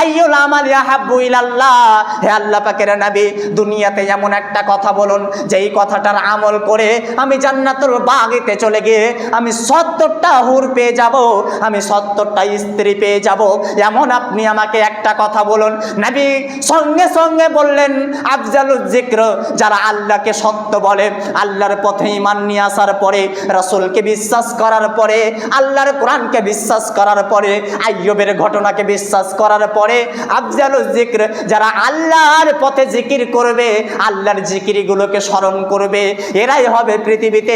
আইয়ুল আমালি আহাব্বু ইলাল্লাহ, হে আল্লাহ পাকের নবী, দুনিয়াতে এমন একটা কথা বলুন যেই কথাটার আমল করে আমি জান্নাতুল বাগিতে চলে গিয়ে আমি 70টা হুর পেয়ে যাব, আমি 70টা স্ত্রী পেয়ে যাব, এমন আপনি আমাকে একটা কথা বলুন। নবী সঙ্গে সঙ্গে বললেন, আফজালুজ যিকর, যারা আল্লাহকে সত্য বলে, আল্লাহর পথে ঈমান নিয়ে আসার পরে, রাসূলকে বিশ্বাস করার পরে, আল্লাহর কোরআনকে বিশ্বাস করার পরে, আইয়ুবের ঘটনাকে বিশ্বাস করার পরে, আফজালুজ যিকর, যারা আল্লাহর পথে জিকির করবে, আল্লাহর জিকিরগুলোকে স্মরণ করবে, এরাই হবে পৃথিবীতে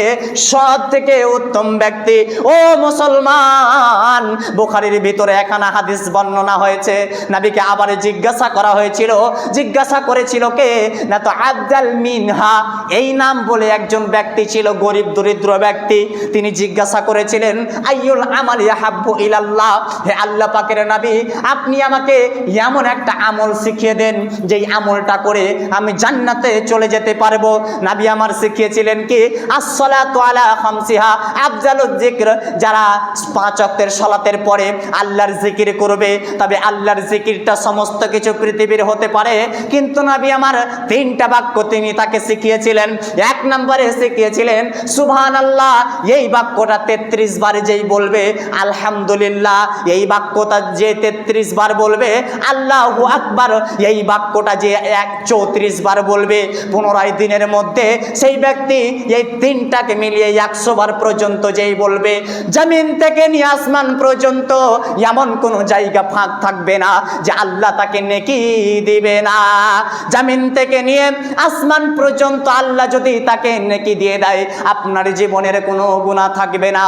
সবথেকে উত্তম ব্যক্তি। ও মুসলমান, বুখারীর ভিতরে একখানা হাদিস বর্ণনা হয়েছে, নবীকে আবার জিজ্ঞাসা করা হয়েছিল, জিজ্ঞাসা করেছিল কে? না তো আবদাল মিনহা, এই নাম বলে একজন ব্যক্তি ছিল, গরিব দরিদ্র ব্যক্তি। তিনি জিজ্ঞাসা করেছিলেন, আইয়ুল আমালি আহাব্বু ইলাল্লাহ, হে আল্লাহ পাকের নবী, আপনি আমাকে এমন একটা আমল শিখিয়ে দেন যেই আমলটা করে আমি জান্নাতে চলে যেতে পারবো। নবী আমার শিখিয়েছিলেন কি? আসসালাতু আলা খামসিহা আফজালুজ যিকর, যারা 5 ওয়াক্তের সালাতের পরে আল্লাহর জিকির করবে, তবে আল্লাহর জিকিরটা সমস্ত কিছু পৃথিবীর হতে পারে, কিন্তু নবী আমার 3টা বাক্য তিনি তাকে শিখিয়েছিলেন। 1 নম্বরে শিখিয়েছিলেন সুবহানাল্লাহ, এই বাক্যটা 33 বার যেই বলবে, আলহামদুলিল্লাহ এই বাক্যটা যে 33 বার বলবে, আল্লাহু আকবার এই বাক্যটা যে 34 বার বলবে, 15 দিনের মধ্যে সেই ব্যক্তি এই 3টাকে মিলিয়ে 100 বার পর্যন্ত যেই বলবে, জমিন থেকে নিয়ে আসমান পর্যন্ত এমন কোনো জায়গা ফাঁক থাকবে না যে আল্লাহ তাকে নেকি দিবে না। জমিন থেকে নিয়ে আসমান পর্যন্ত আল্লাহ যদি তাকে নেকি দিয়ে দেয়, আপনার জীবনের কোনো গুনাহ থাকবে না।